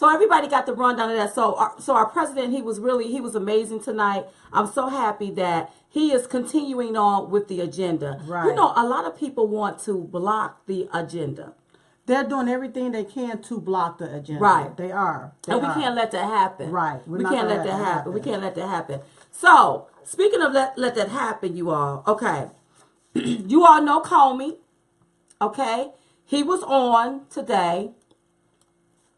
So everybody got the rundown of that. So our president, he was amazing tonight. I'm so happy that he is continuing on with the agenda. Right. You know, a lot of people want to block the agenda. They're doing everything they can to block the agenda. Right. They are. And we can't let that happen. Right. We can't let that happen. We can't let that happen. So, speaking of let that happen, you all, okay. You all know Comey, okay? He was on today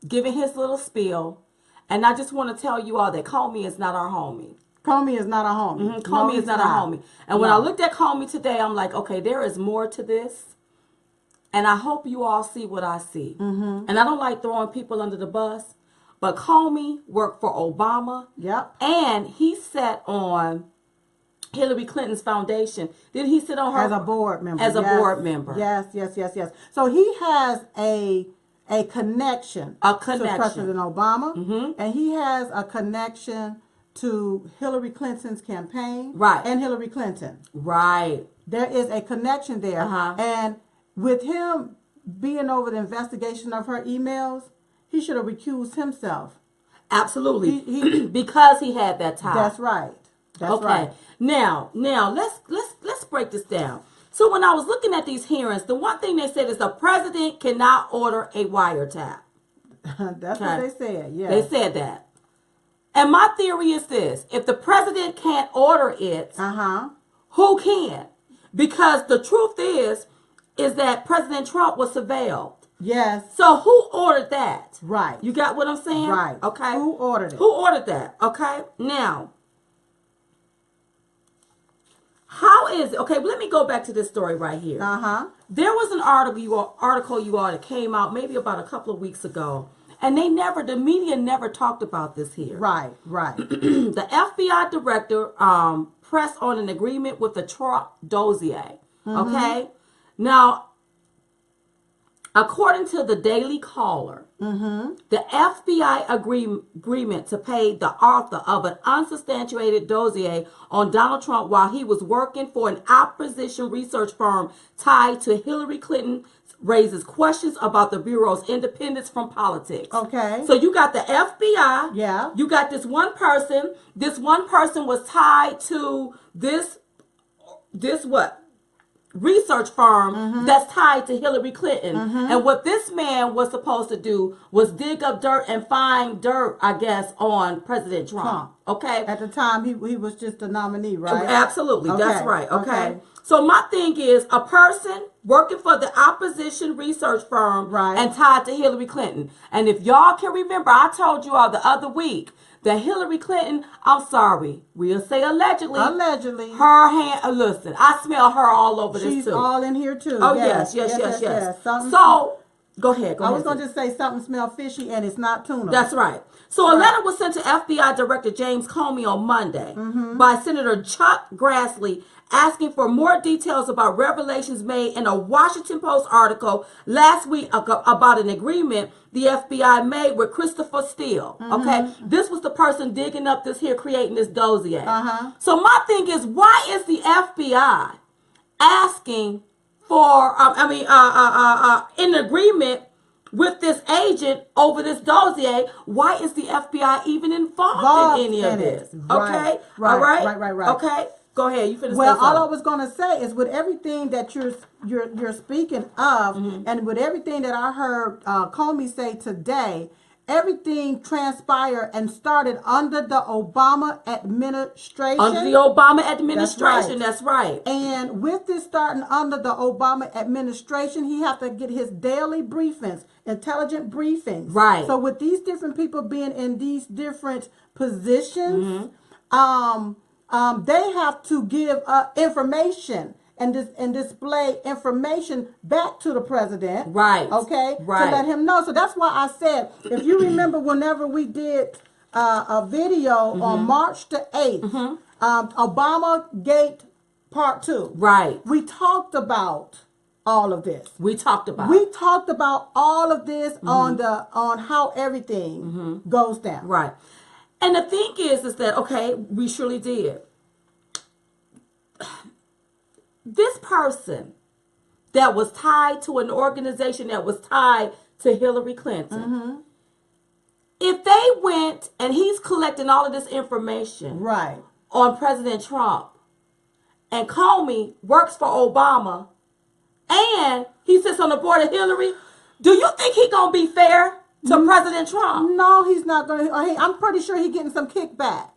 giving his little spiel. And I just want to tell you all that Comey is not our homie. Comey is not a homie. Comey is not a homie. And when I looked at Comey today, I'm like, okay, there is more to this. And I hope you all see what I see. And I don't like throwing people under the bus. But Comey worked for Obama. Yep. And he sat on Hillary Clinton's foundation. Did he sit on her? As a board member. As a board member. Yes. So he has a connection. A connection. To President Obama. And he has a connection to Hillary Clinton's campaign. Right. And Hillary Clinton. Right. There is a connection there. And with him being over the investigation of her emails, he should have recused himself. Absolutely. He because he had that tie. That's right. That's right. Now let's break this down. So when I was looking at these hearings, the one thing they said is the president cannot order a wiretap. That's what they said. Yeah. They said that. And my theory is this: if the president can't order it, who can? Because the truth is that President Trump was surveilled. Yes. So who ordered that? Right. You got what I'm saying? Right. Okay. Who ordered it? Who ordered that? Okay. Now, how is it? Okay, let me go back to this story right here. There was an article you all that came out maybe about a couple of weeks ago, and the media never talked about this here. Right. The FBI director pressed on an agreement with the Trump dossier. Okay. Now, according to the Daily Caller, the FBI agreement to pay the author of an unsubstantiated dossier on Donald Trump while he was working for an opposition research firm tied to Hillary Clinton raises questions about the Bureau's independence from politics. Okay. So you got the FBI. Yeah. You got this one person. This one person was tied to this what? Research firm that's tied to Hillary Clinton. And what this man was supposed to do was dig up dirt and find dirt, I guess, on President Trump. Okay? At the time, he was just a nominee, right? Absolutely. Okay. That's right. Okay? So my thing is a person working for the opposition research firm and tied to Hillary Clinton. And if y'all can remember, I told you all the other week that Hillary Clinton, I'm sorry, we'll say allegedly. Allegedly. Her hand, listen, I smell her all over this too. She's all in here too. Oh, yes. Something So, go ahead. I was going to just say something smells fishy and it's not tuna. That's right. So a letter was sent to FBI Director James Comey on Monday by Senator Chuck Grassley asking for more details about revelations made in a Washington Post article last week about an agreement the FBI made with Christopher Steele. Okay, this was the person digging up this here, creating this dossier. So my thing is, why is the FBI asking for, in agreement with this agent over this dossier? Why is the FBI even involved in any of this? Okay, all right. Okay. Go ahead. You finna say something. All I was going to say is with everything that you're speaking of, and with everything that I heard Comey say today, everything transpired and started under the Obama administration. Under the Obama administration, that's right. And with this starting under the Obama administration, he have to get his daily briefings, intelligent briefings. Right. So with these different people being in these different positions, they have to give information and display information back to the president. Right. Okay. Right. To let him know. So that's why I said, if you remember, whenever we did a video on March the 8th, Obama Gate Part 2. Right. We talked about all of this. We talked about all of this on how everything goes down. Right. And the thing is that, okay, we surely did. This person that was tied to an organization that was tied to Hillary Clinton, went and he's collecting all of this information Right. on President Trump, and Comey works for Obama, and he sits on the board of Hillary, do you think he gonna be fair to President Trump? No, he's not going to. I'm pretty sure he's getting some kickback.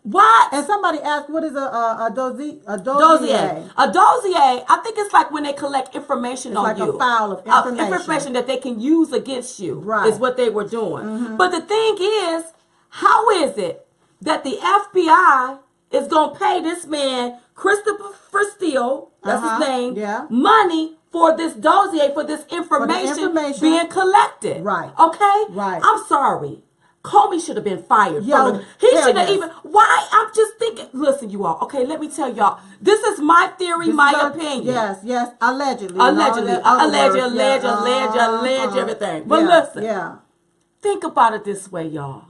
What? And somebody asked, what is a dossier? A Dossier. A dossier, I think it's like when they collect information on like you. a file of information. Information that they can use against you, Right. is what they were doing. But the thing is, how is it that the FBI is going to pay this man, Christopher Steele, that's his name, Yeah. money for this dossier, for this information being collected? Right. Okay? Right. I'm sorry. Comey should have been fired. Yo, He should have yes. even. Why? I'm just thinking. Listen, you all. Okay, let me tell y'all. This is my theory, This my is opinion. Yes. Allegedly. Allegedly, Alleged, alleged, everything. But listen, Yeah. think about it this way, y'all.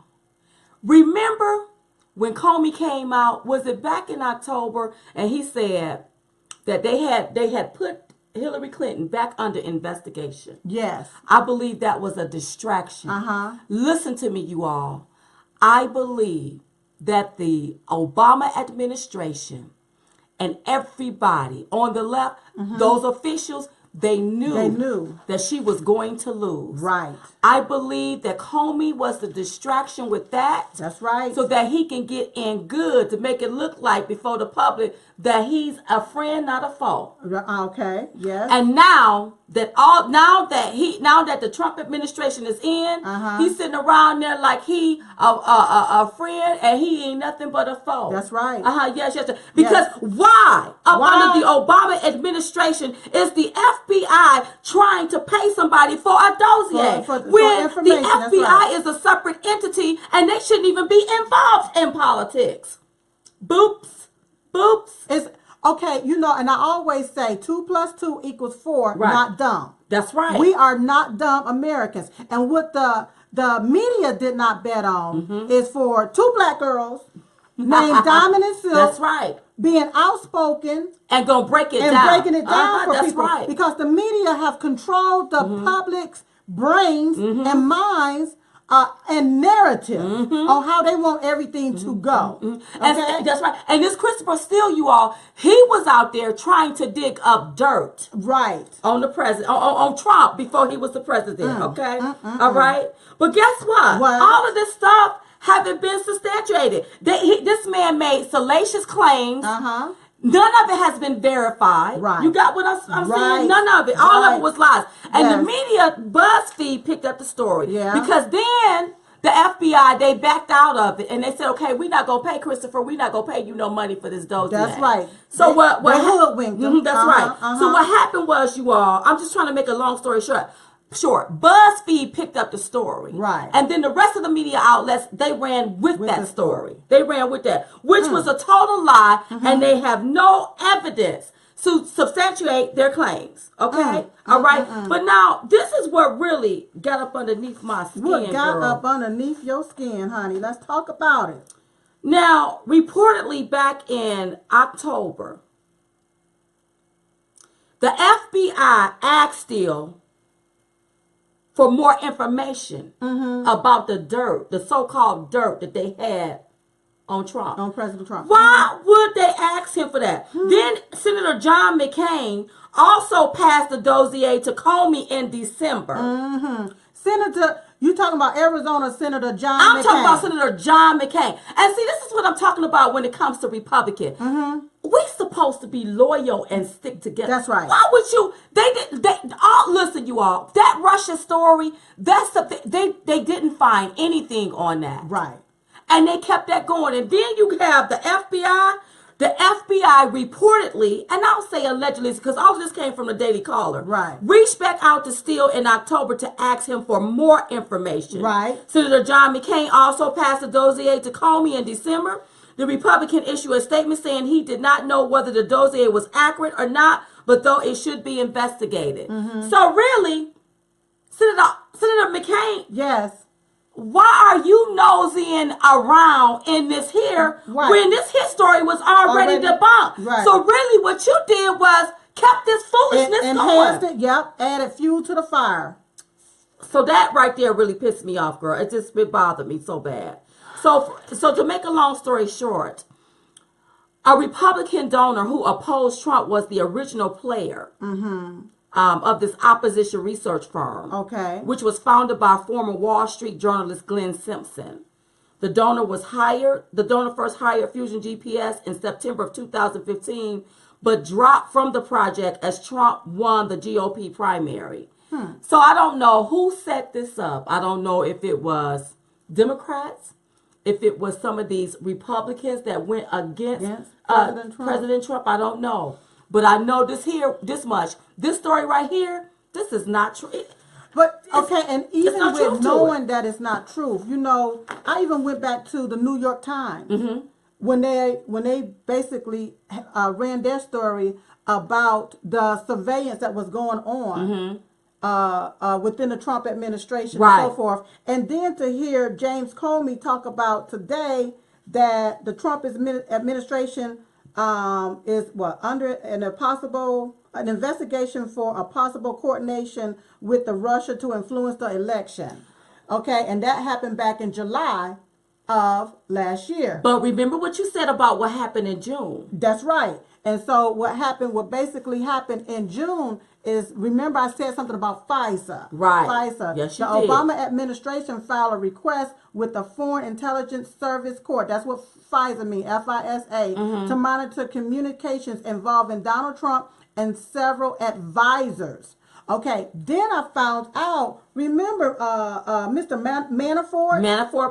Remember when Comey came out? Was it back in October? And he said that they had put Hillary Clinton back under investigation. Yes. I believe that was a distraction. Listen to me, you all. I believe that the Obama administration and everybody on the left, those officials, they knew that she was going to lose. Right. I believe that Comey was the distraction with that. That's right. So that he can get in good to make it look like before the public that he's a friend, not a foe. Okay. Yes. And now that the Trump administration is in, he's sitting around there like he a friend, and he ain't nothing but a foe. That's right. Yes. Because why under the Obama administration is the FBI trying to pay somebody for a dossier when the FBI is a separate entity and they shouldn't even be involved in politics? Boops. It's okay, and I always say 2 + 2 = 4, Right. not dumb. That's right. We are not dumb Americans. And what the media did not bet on is for 2 black girls named Diamond and Silk. That's right. Being outspoken and gonna break it and down. breaking it down for that's people. Right. Because the media have controlled the public's brains and minds and narrative on how they want everything to go. Okay? And that's right. And this Christopher Steele, you all, he was out there trying to dig up dirt. Right. On the president, on Trump before he was the president. Okay? All right? But guess what? All of this stuff haven't been substantiated. This man made salacious claims. None of it has been verified. Right. You got what I'm saying? None of it. All of it was lies. And the media, BuzzFeed, picked up the story. Yeah. Because then the FBI, they backed out of it. And they said, okay, we're not going to pay Christopher. We're not going to pay you no money for this dossier. That's right. So what hoodwinked them. That's right. So what happened was, you all, I'm just trying to make a long story short. BuzzFeed picked up the story. Right. And then the rest of the media outlets, they ran with that story. They ran with that, which was a total lie, and they have no evidence to substantiate their claims. Okay? All right? But now, this is what really got up underneath my skin, What got girl. up underneath your skin, honey? Let's talk about it. Now, reportedly back in October, the FBI asked Steele for more information about the dirt, the so-called dirt that they had on Trump. On President Trump. Why would they ask him for that? Then Senator John McCain also passed the dossier to Comey in December. Senator, you talking about Arizona Senator John McCain. I'm talking about Senator John McCain. And see, this is what I'm talking about when it comes to Republicans. We're supposed to be loyal and stick together. That's right. Why would you? Listen, you all. That Russia story. That's the they didn't find anything on that. Right. And they kept that going. And then you have the FBI. The FBI reportedly, and I'll say allegedly, because all of this came from the Daily Caller, Right. reached back out to Steele in October to ask him for more information. Right. Senator John McCain also passed the dossier to Comey in December. The Republican issued a statement saying he did not know whether the dossier was accurate or not, but though it should be investigated. So really, Senator McCain, Yes. why are you nosing around in this here when this his story was already debunked? Right. So really what you did was kept this foolishness Enhanced going. it, added fuel to the fire. So that right there really pissed me off, girl. It bothered me so bad. So to make a long story short, a Republican donor who opposed Trump was the original player of this opposition research firm. Okay. Which was founded by former Wall Street journalist Glenn Simpson. The donor first hired Fusion GPS in September of 2015, but dropped from the project as Trump won the GOP primary. So I don't know who set this up. I don't know if it was Democrats, if it was some of these Republicans that went against President Trump. I don't know. But I know this much. This story right here, this is not true. But okay, and even with knowing that it's not true, you know, I even went back to the New York Times when they basically ran their story about the surveillance that was going on within the Trump administration and so forth, and then to hear James Comey talk about today that the Trump administration is under an investigation for a possible coordination with the Russia to influence the election. Okay, and that happened back in July of last year. But remember what you said about what happened in June. That's right. And so what basically happened in June is, remember I said something about FISA. Right. FISA. Yes, you the did. Obama administration filed a request with the Foreign Intelligence Service Court. That's what FISA means, FISA, to monitor communications involving Donald Trump and several advisors. Okay, then I found out, remember Mr. Manafort?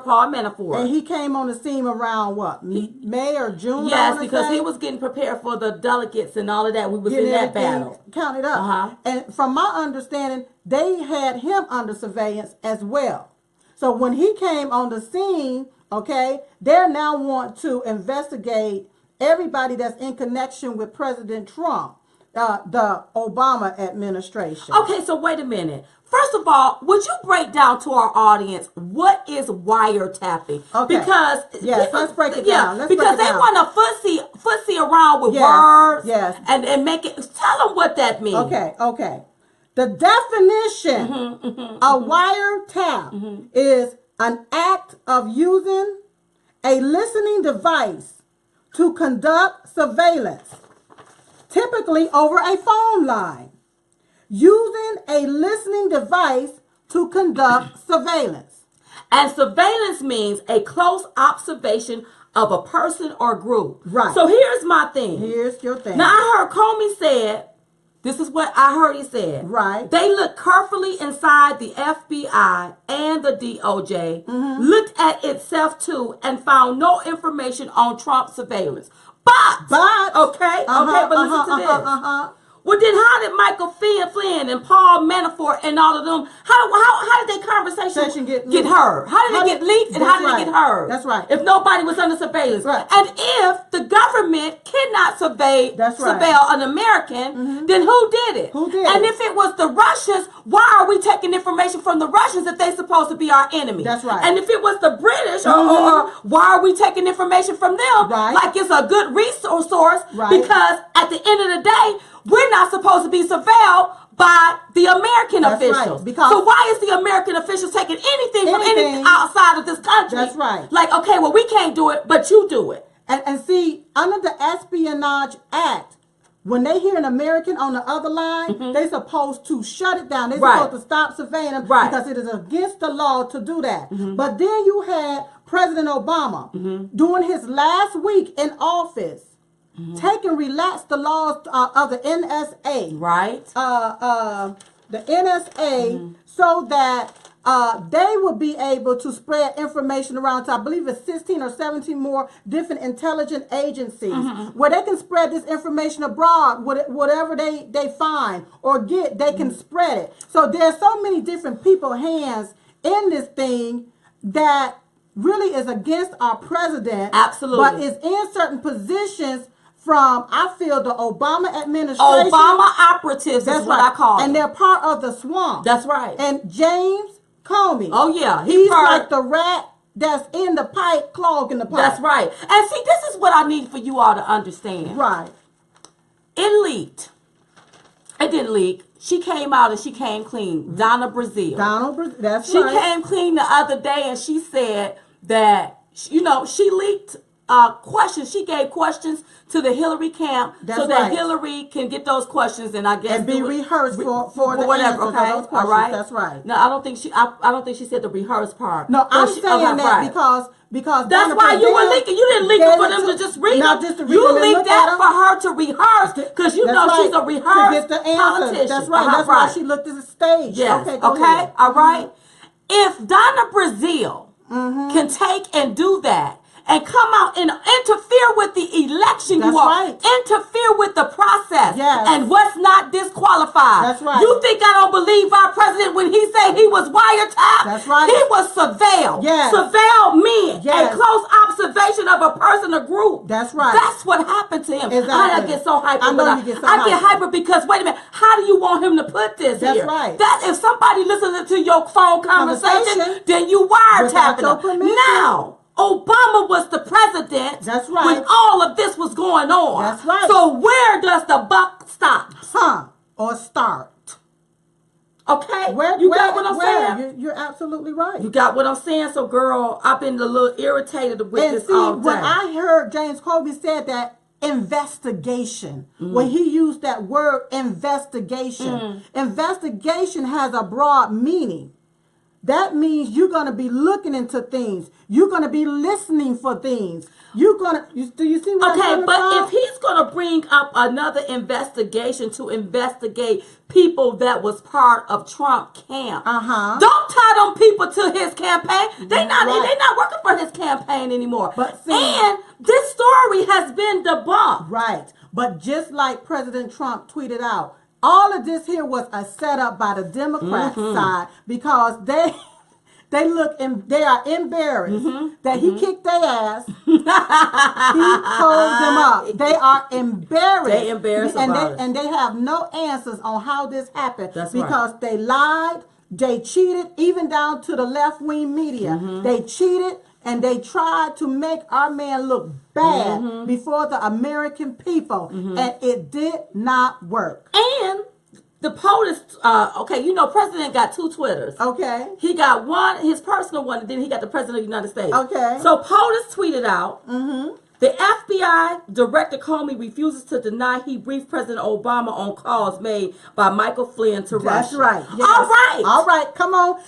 Paul Manafort. And he came on the scene around what, May or June? Yes, because he was getting prepared for the delegates and all of that. We was in that battle. Counted up. And from my understanding, they had him under surveillance as well. So when he came on the scene, okay, they now want to investigate everybody that's in connection with President Trump. The Obama administration. Okay, so wait a minute. First of all, would you break down to our audience what is wiretapping? Okay. Because let's break it down. They want to fussy around with words. Yes. And make it. Tell them what that means. Okay. The definition of wiretap is an act of using a listening device to conduct surveillance, typically over a phone line, using a listening device to conduct surveillance. And surveillance means a close observation of a person or group. Right. So here's my thing. Here's your thing. Now I heard Comey said, this is what I heard he said. Right. They looked carefully inside the FBI and the DOJ, looked at itself too, and found no information on Trump surveillance. But okay, but listen to this. Well, then how did Michael Flynn and Paul Manafort and all of them, how did their conversation get heard? How did it get leaked and how did it get heard? That's right. If nobody was under surveillance. Right. And if the government cannot surveil an American, then who did it? Who did And it? if it was the Russians, why are we taking information from the Russians if they're supposed to be our enemy? That's right. And if it was the British, or why are we taking information from them like it's a good resource source? Right. Because at the end of the day, we're not supposed to be surveilled by the American officials. Right, because so why is the American officials taking anything from anything outside of this country? That's right. Like, okay, well, we can't do it, but you do it. And see, under the Espionage Act, when they hear an American on the other line, they're supposed to shut it down. They're supposed to stop surveilling them because it is against the law to do that. But then you had President Obama during his last week in office, take and relax the laws of the NSA. Right. The NSA, so that they would be able to spread information around to, I believe it's 16 or 17 more different intelligence agencies, where they can spread this information abroad, whatever they find or get, they can spread it. So there's so many different people's hands in this thing that really is against our president. Absolutely. But is in certain positions from, I feel, the Obama administration. Obama operatives is what I call them. And they're part of the swamp. That's right. And James Comey. Oh, yeah. He's like the rat that's in the pipe, clogging the pipe. That's right. And see, this is what I need for you all to understand. Right. It leaked. It didn't leak. she came out and she came clean. Donna Brazile. That's she right. She came clean the other day and she said that, she leaked questions. She gave questions to the Hillary camp That's so that right. Hillary can get those questions and I guess and be rehearsed for the whatever. answers Okay, of those questions. all right. That's right. No, I don't think she said the rehearse part. No, I'm saying that right. because that's why you were leaking. You didn't leak it for them to just read not them. just to read You them and leaked look that at for her to rehearse because you know right. she's a rehearsed to get the answer. politician. That's right. That's why she looked at the stage. Yes. Okay. Go Okay. ahead. All right. If Donna Brazile can take and do that and come out and interfere with the election, That's you all right. interfere with the process, Yes. and what's not disqualified. That's right. You think I don't believe our president when he said he was wiretapped? That's right. He was surveilled. Yes. Surveilled men. Yes. A close observation of a person or group. That's right. That's what happened to him. Exactly. I get so hyper. I know you get so I get hyper. hyper because wait a minute. How do you want him to put this That's here? right. That if somebody listens to your phone conversation, then you wiretapping Without your them. permission. Now, Obama was the president. That's right. When all of this was going on. That's right. So where does the buck stop? Or start. Okay, you got what I'm saying? You're absolutely right. You got what I'm saying? So, girl, I've been a little irritated with And this see, all day. when I heard James Comey said that investigation, when he used that word investigation, investigation has a broad meaning. That means you're going to be looking into things. You're going to be listening for things. You're going to, do you see what I'm Okay, talking but about? if he's going to bring up another investigation to investigate people that was part of Trump camp, don't tie them people to his campaign. They not working for his campaign anymore. But see, and this story has been debunked. Right. But just like President Trump tweeted out, all of this here was a setup by the Democrat side because they they are embarrassed that he kicked their ass. He told them up. They are embarrassed. They embarrassed and they have no answers on how this happened. That's because right. they lied, they cheated, even down to the left-wing media. They cheated and they tried to make our man look bad before the American people, and it did not work. And the POTUS, President got two Twitters. Okay. He got one, his personal one, and then he got the President of the United States. Okay. So POTUS tweeted out, the FBI Director Comey refuses to deny he briefed President Obama on calls made by Michael Flynn to Russia. That's right. Yes. All right. All right. Come on.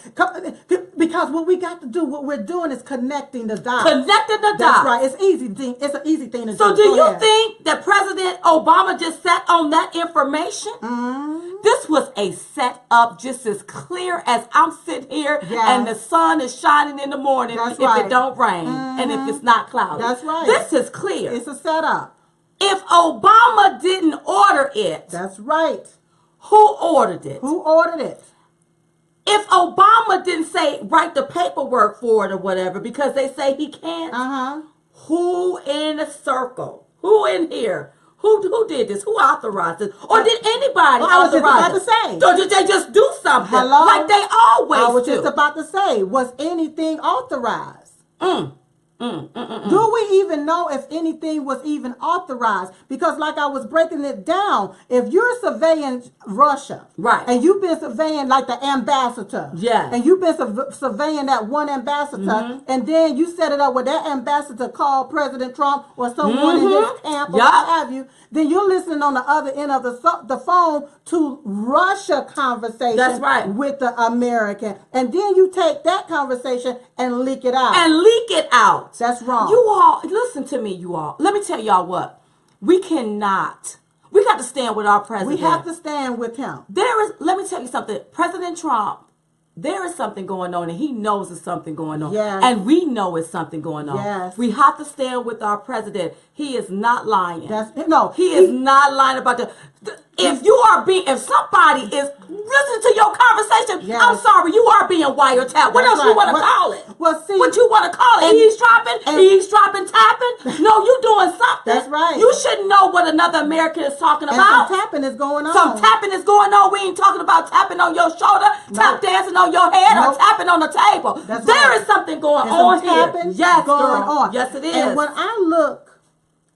Because what we got to do, what we're doing is connecting the dots. Connecting the dots. That's right. It's easy. It's an easy thing to do. So do you think that President Obama just sat on that information? This was a setup just as clear as I'm sitting here and the sun is shining in the morning if it don't rain and if it's not cloudy. That's right. This is clear. It's a setup. If Obama didn't order it, that's right. Who ordered it? Who ordered it? If Obama didn't say write the paperwork for it or whatever because they say he can't, who in the circle? Who in here? Who did this? Who authorized this? Or did anybody authorize it? I was just about to say. So did they just do something? Hello? Like they always do. I was just about to say, was anything authorized? Do we even know if anything was even authorized? Because like I was breaking it down, if you're surveying Russia, right, and you've been surveying like the ambassador, and you've been surveying that one ambassador, and then you set it up where that ambassador called President Trump or someone in his camp or what have you, then you're listening on the other end of the phone to Russia conversation. That's right. With the American, and then you take that conversation and leak it out. That's wrong. You all, listen to me, you all. Let me tell y'all what. We got to stand with our president. We have to stand with him. Let me tell you something. President Trump, there is something going on, and he knows there's something going on. Yes. And we know it's something going on. Yes. We have to stand with our president. He is not lying. He is not lying about if somebody is listening to your conversation, I'm sorry, you are being wiretapped. What else you want to call it? Well, see, what you want to call it? Eavesdropping, tapping? No, you doing something. That's right. You should know what another American is talking about. Some tapping is going on. Some tapping is going on. We ain't talking about tapping on your shoulder, tap dancing on your head, or tapping on the table. There is something going on here. Yes, going girl. on. Yes, it is. And when I look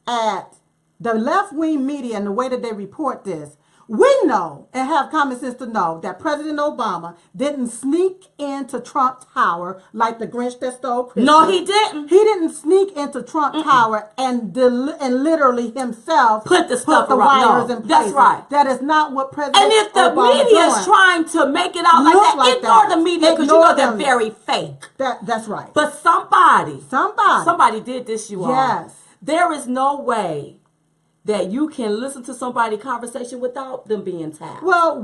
at the left-wing media and the way that they report this, We know and have common sense to know that President Obama didn't sneak into Trump Tower like the Grinch that stole Christmas. No, he didn't. He didn't sneak into Trump Tower and literally himself put the stuff the around. wires No, in place. that's right. That is not what President And if the Obama media doing. is trying to make it out Look like like ignore that. the media because you Ignore know they're them. very fake. That's right. But somebody did this, you all. Yes. There is no way that you can listen to somebody's conversation without them being tapped. Well,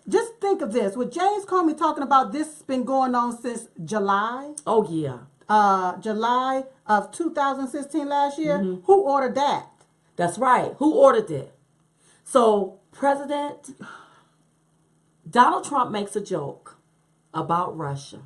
just think of this. With James Comey talking about this has been going on since July. Oh, yeah. July of 2016 last year. Mm-hmm. Who ordered that? That's right. Who ordered it? So, President Donald Trump makes a joke about Russia.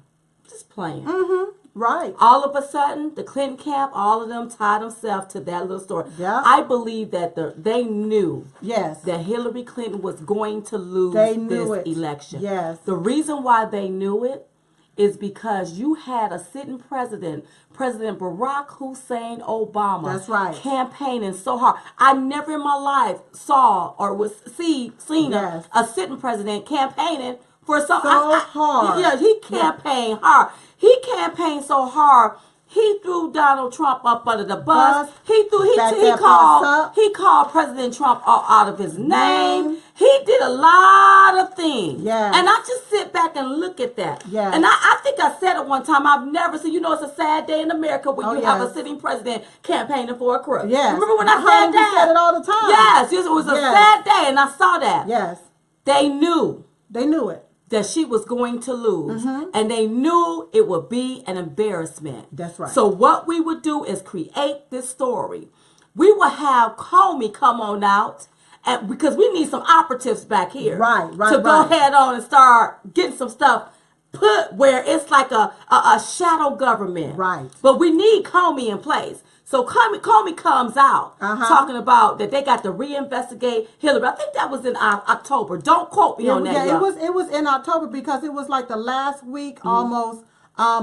Just playing. Mm-hmm. Right. All of a sudden, the Clinton camp, all of them tied themselves to that little story. Yeah. I believe that they knew Yes. that Hillary Clinton was going to lose They knew this it. election. Yes. The reason why they knew it is because you had a sitting president, President Barack Hussein Obama. That's right. Campaigning so hard. I never in my life saw or seen Yes. a sitting president campaigning for something. Hard. Yeah, he campaigned hard. He campaigned so hard. He threw Donald Trump up under the bus. He called President Trump out of his name. He did a lot of things. Yeah. And I just sit back and look at that. Yeah. And I think I said it one time. I've never seen, it's a sad day in America when you have a sitting president campaigning for a crook. Yes. Remember when I said that? You said it all the time. Yes. It was a sad day and I saw that. Yes. They knew it. that she was going to lose. And they knew it would be an embarrassment. That's right. So what we would do is create this story. We will have Comey come on out, and because we need some operatives back here. Right. To go ahead on and start getting some stuff put where it's like a shadow government. Right. But we need Comey in place. So Comey comes out talking about that they got to reinvestigate Hillary. I think that was in October. Don't quote me on that. Yeah, it was in October because it was like the last week almost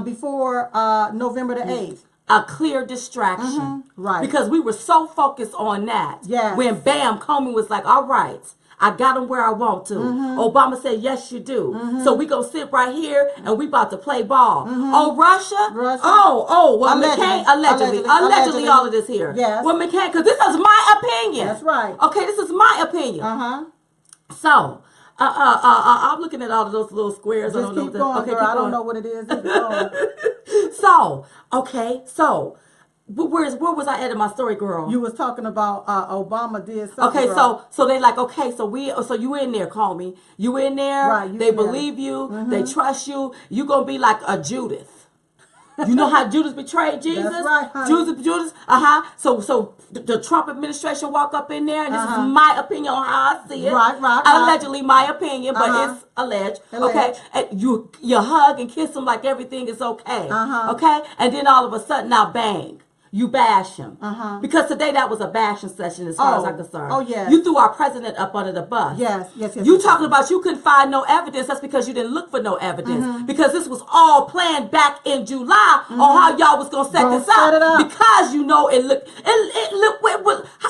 before November the 8th. A clear distraction. Right. Because we were so focused on that. Yes. When bam, Comey was like, all right, I got him where I want to. Obama said, yes, you do. So we gonna sit right here and we about to play ball. Oh, Russia? Well, McCain, allegedly all of this here. Yes. Well, McCain, because this is my opinion. That's right. Okay, this is my opinion. So, I'm looking at all of those little squares. Just keep going, girl. I don't know what it is. So, where was I at in my story, girl? You was talking about Obama did something. Okay, so they like, okay, so you in there, Comey. You in there. Right, they believe you. They trust you. You going to be like a Judas. You know how Judas betrayed Jesus? That's right, honey. Judas. So the Trump administration walk up in there, and this is my opinion on how I see it. Right. Allegedly my opinion, but it's alleged. Okay, and you hug and kiss him like everything is okay. Okay, and then all of a sudden, now bang. You bash him. Because today that was a bashing session as far as I'm concerned. Oh, yes. You threw our president up under the bus. Yes. You talking about you couldn't find no evidence. That's because you didn't look for no evidence. Because this was all planned back in July on how y'all was going to set this up. Because you know it looked,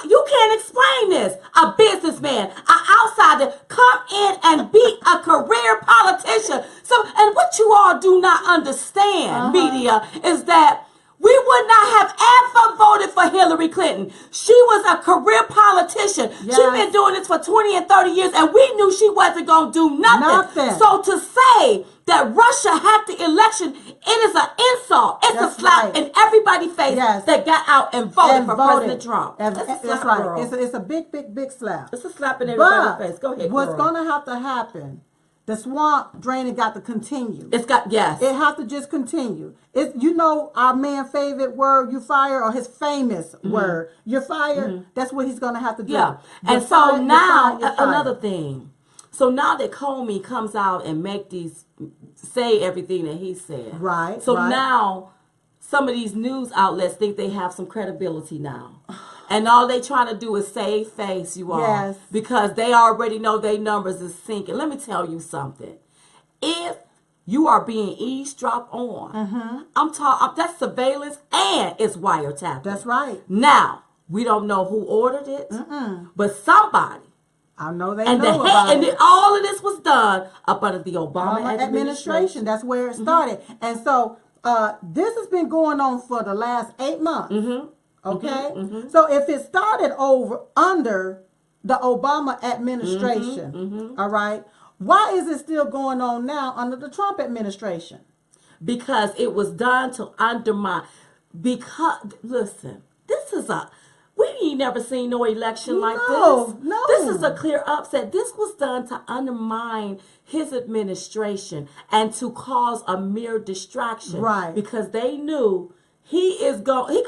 you can't explain this. A businessman, an outsider, come in and be a career politician. So, and what you all do not understand, media, is that we would not have ever voted for Hillary Clinton. She was a career politician. Yes. She's been doing this for 20 and 30 years, and we knew she wasn't going to do nothing. So to say that Russia hacked the election, it is an insult. It's a slap in everybody's face that got out and voted for President Trump. That's right. Girl. It's a big slap. It's a slap in everybody's face. Go ahead, what's going to have to happen, the swamp draining got to continue. It have to just continue. It's, our man's favorite word, you fire, or his famous word, you're fired. That's what he's going to have to do. Yeah. And so now, another thing. So now that Comey comes out and say everything that he said. Right. So now some of these news outlets think they have some credibility now. And all they trying to do is save face, you all. Yes. Because they already know their numbers is sinking. Let me tell you something. If you are being eavesdropped on, I'm talking, that's surveillance and it's wiretapping. That's right. Now, we don't know who ordered it, but somebody I know they And know about and it. all of this was done up under the Obama administration. That's where it started. And so this has been going on for the last 8 months. Okay? So if it started over under the Obama administration, all right, why is it still going on now under the Trump administration? Because it was done to undermine. Because, listen, this is we ain't never seen no election like this. No. This is a clear upset. This was done to undermine his administration and to cause a mere distraction. Right. Because they knew he gonna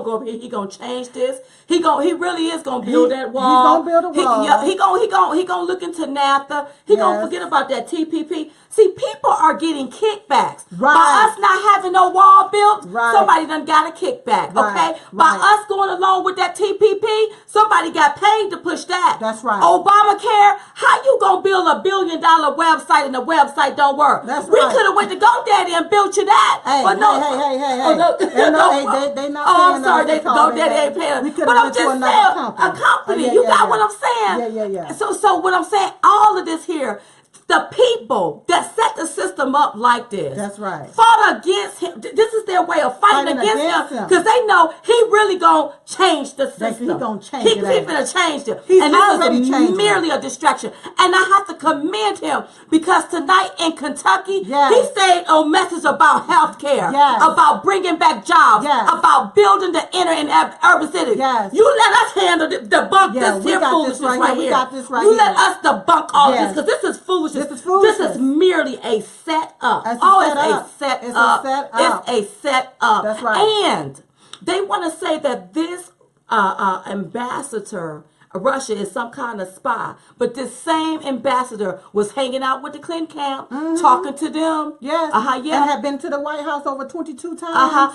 go up here. He gonna change this. He really is gonna build that wall. He's gonna build a wall. He gonna look into NAFTA. He gonna forget about that TPP. See, people are getting kickbacks by us not having no wall built. Somebody done got a kickback. Okay, by us going along with that TPP, somebody got paid to push that. That's right. Obamacare. How you gonna build $1 billion website and the website don't work? That's we right. could have went to GoDaddy and built you that. Hey, but no, hey. Oh, no. They not paying I'm sorry, us. GoDaddy ain't paying. We could But have I'm went to just another saying, company. a company. Yeah, You got what I'm saying? Yeah. So what I'm saying, all of this here, the people that set the system up like this, that's right, fought against him. This is their way of fighting against him because they know he really gonna change the system. He gonna change it. He's gonna change it. He's and already this is changing merely a distraction. And I have to commend him because tonight in Kentucky, Yes. he stayed on message about health care, Yes. about bringing back jobs, Yes. about building the inner and urban cities. Yes. You let us handle debunk Yeah, this we here got foolishness this right right here. We here. got this right You let here. us debunk all Yes. this because this is foolishness. This is foolishness. This is merely a set up. It's a set It's up. a set up. It's a set up. That's right. And they want to say that this ambassador Russia is some kind of spy, but this same ambassador was hanging out with the Clinton camp, talking to them. Yes. Yeah. And had been to the White House over 22 times.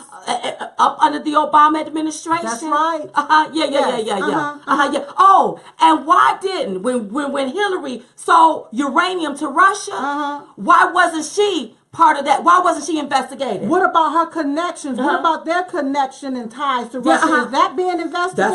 Up under the Obama administration. That's right. Yeah. Oh, and why didn't when Hillary sold uranium to Russia? Why wasn't she part of that? Why wasn't she investigated? What about her connections? What about their connection and ties to Russia? Is that being investigated?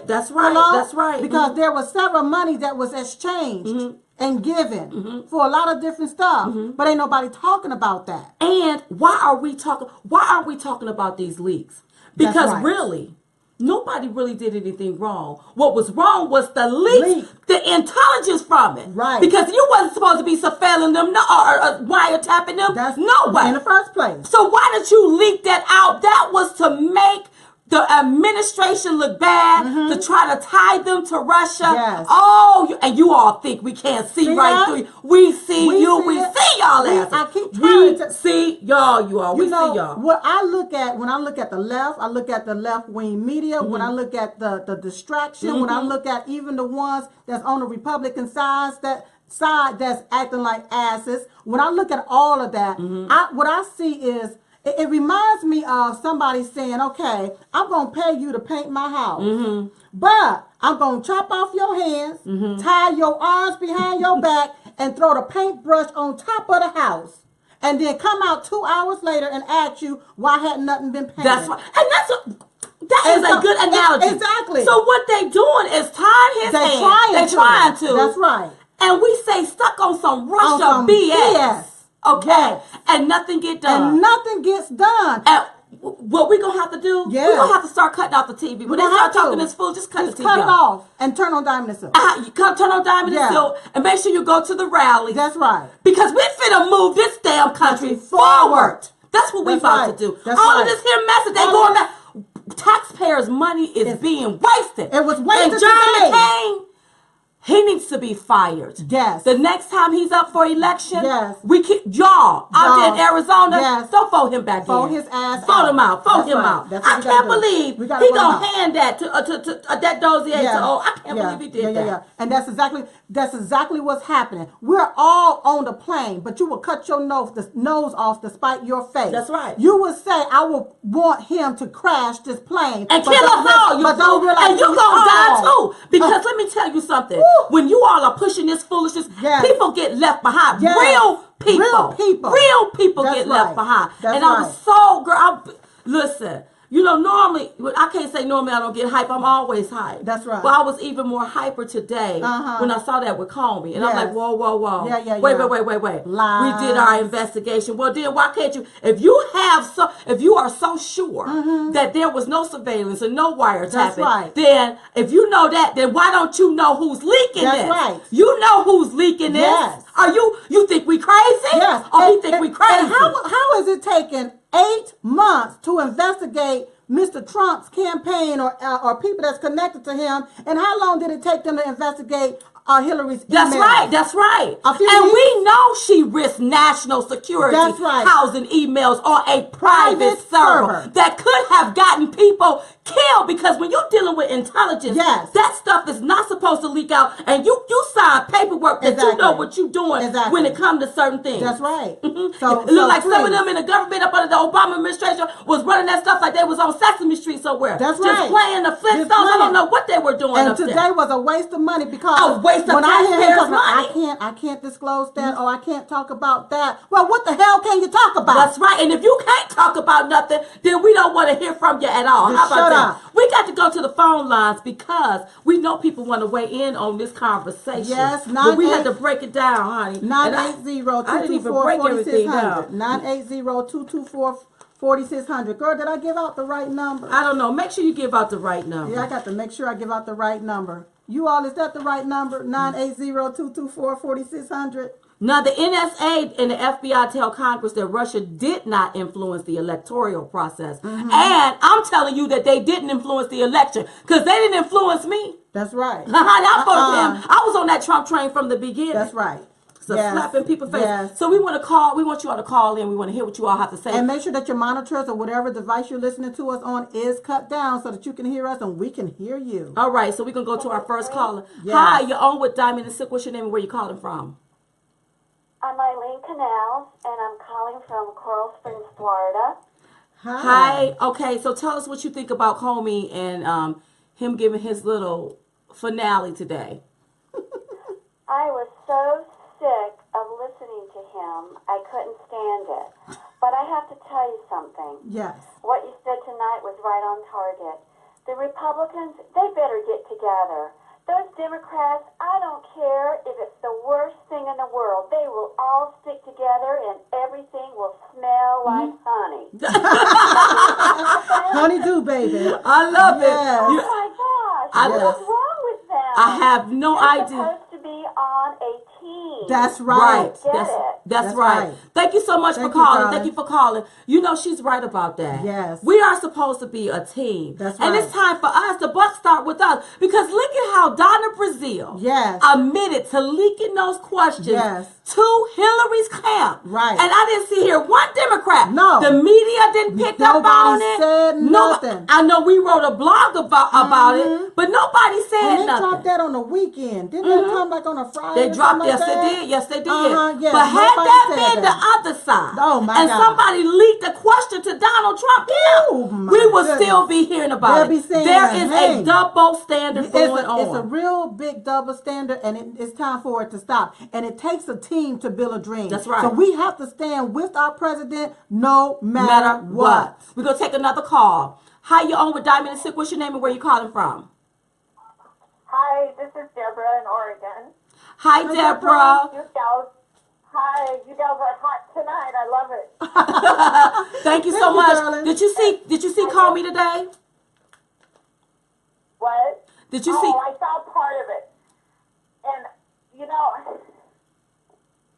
That's right. Hello? That's right. Because there was several money that was exchanged and given for a lot of different stuff, but ain't nobody talking about that. And why aren't we talking about these leaks? Because really, nobody really did anything wrong. What was wrong was the leak, the intelligence from it. Right. Because you wasn't supposed to be surveilling them or wiretapping them. That's no way. In the first place. So why did you leak that out? That was to make the administration look bad, to try to tie them to Russia. Yes. Oh, and you all think we can't see right through you. We see you. We see y'all asses. I keep trying to see y'all. We see y'all. What I look at when I look at the left, I look at the left-wing media. When I look at the distraction, when I look at even the ones that's on the Republican side that's acting like asses. When I look at all of that, what I see is it reminds me of somebody saying, okay, I'm going to pay you to paint my house, but I'm going to chop off your hands, tie your arms behind your back, and throw the paintbrush on top of the house, and then come out 2 hours later and ask you why hadn't nothing been painted. That's right. And that is a good analogy. Exactly. So what they doing is tying his hands. They're trying to. That's right. And we say stuck on some Russia BS. Okay, yes. And nothing get done. And nothing gets done. And what we gonna have to do? Yeah. We're gonna have to start cutting off the TV. When they start talking this fool, just cut the TV cut it off. And turn on Diamond and Silk. You turn on Diamond and Silk, and make sure you go to the rally. That's right. Because we're finna move this damn country forward. That's what we about to do. All of this here message, they going back. Taxpayers' money is being wasted. It was wasted. And John McCain, he needs to be fired. Yes. The next time he's up for election, yes. we keep y'all out there in Arizona. Yes. Don't vote him back in. Vote his ass Vote him out. Vote him right. out. I can't believe he gonna hand that to that dossier to I can't believe he did that. Yeah. And that's exactly what's happening. We're all on the plane, but you will cut your nose off despite your face. That's right. You will say, I will want him to crash this plane and kill us all. But don't realize and you gonna die too. Because let me tell you something. When you all are pushing this foolishness, people get left behind. Yes. Real people Real people get left behind. That's and I was so listen. You know, normally, I can't say normally I don't get hype. I'm always hype. That's right. But I was even more hyper today when I saw that with Comey. And I'm like, whoa. Yeah. Wait. Lies. We did our investigation. Well, then why can't you, if you are so sure that there was no surveillance and no wiretapping, That's right. then if you know that, then why don't you know who's leaking That's this? right. You know who's leaking this. Yes. Are you think we crazy? Yes. Or we think we crazy? And how is it taking 8 months to investigate Mr. Trump's campaign or people that's connected to him? And how long did it take them to investigate Hillary's emails? That's right. A few And weeks? we know she risked national security That's right. housing emails on a private server that could have gotten people killed, because when you're dealing with intelligence, Yes. that stuff is not supposed to leak out, and you sign paperwork that you know what you're doing when it comes to certain things. That's right. So it looked like some of them in the government up under the Obama administration was running that stuff like they was on Sesame Street somewhere. That's Just right. playing the Flintstones. I don't know what they were doing And up there. today was a waste of money, because A waste of when I hear him taxpayers' talking about, money. I can't disclose that, or I can't talk about that. Well, what the hell can you talk about? That's right. And if you can't talk about nothing, then we don't want to hear from you at all. Just How about shut that? up. We got to go to the phone lines because we know people want to weigh in on this conversation. Yes, but we had to break it down, honey. And I didn't even break everything down. 980-224-4600. Girl, did I give out the right number? I don't know. Make sure you give out the right number. Yeah, I got to make sure I give out the right number. You all, is that the right number? 980-224-4600. Now, the NSA and the FBI tell Congress that Russia did not influence the electoral process. And I'm telling you that they didn't influence the election, because they didn't influence me. That's right. I voted for him. I was on that Trump train from the beginning. That's right. So slapping people's face. Yes. So we want to call. We want you all to call in. We want to hear what you all have to say. And make sure that your monitors or whatever device you're listening to us on is cut down so that you can hear us and we can hear you. All right. So we can go to our first caller. Yes. Hi, you're on with Diamond and Silk. What's your name and where you calling from? I'm Eileen Canals, and I'm calling from Coral Springs, Florida. Hi. Okay. So tell us what you think about Comey and him giving his little finale today. I was so sick of listening to him, I couldn't stand it. But I have to tell you something. Yes. What you said tonight was right on target. The Republicans, they better get together. Those Democrats, I don't care if it's the worst thing in the world. They will all stick together and everything will smell like honey. Honeydew, baby. I love it. Oh my gosh, what's wrong with them? I have no They're idea. supposed to be on a team. That's right. That's right. Thank you so much for calling. Thank you for calling. You know, she's right about that. Yes. We are supposed to be a team. That's And right. it's time for us. The buck start with us. Because look at how Donna Brazile admitted to leaking those questions to Hillary's camp. Right. And I didn't see here one Democrat. No. The media didn't pick up on it. Said nothing. I know we wrote a blog about it, but nobody said and they nothing. dropped that on the weekend. Didn't they come like on a Friday? They dropped, yes, they did. Yes, but had that been the other side, and somebody leaked a question to Donald Trump, we would still be hearing about it. There is a double standard going on. It's a real big double standard, and it's time for it to stop. And it takes a team to build a dream. That's right. So we have to stand with our president no matter what. We're going to take another call. Hi, you're on with Diamond and Silk. What's your name and where you calling from? Hi, this is Deborah in Oregon. Hi, Deborah. You guys are hot tonight. I love it. Thank you so much. darling. Did you see Call Me today? What? Did you see? I saw part of it. And, you know,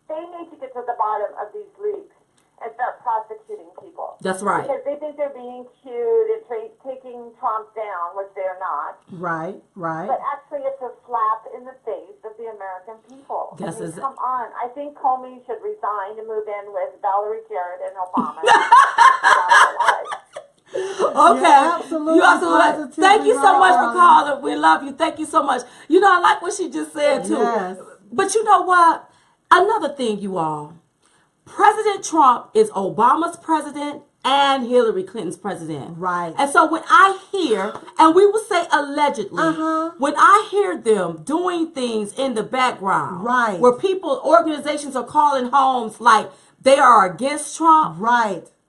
they need to get to the bottom of these leaks and start prosecuting people. That's right. Because they think they're being cute and taking Trump down, which they're not. Right. But actually, it's a slap in the face of the American people. Come on. I think Comey should resign to move in with Valerie Jarrett and Obama. Okay. Absolutely. Thank you so much for calling. We love you. Thank you so much. You know, I like what she just said, too. Yes. But you know what? Another thing, you all. President Trump is Obama's president and Hillary Clinton's president. Right. And so when I hear, and we will say allegedly, when I hear them doing things in the background, where organizations are calling homes like they are against Trump,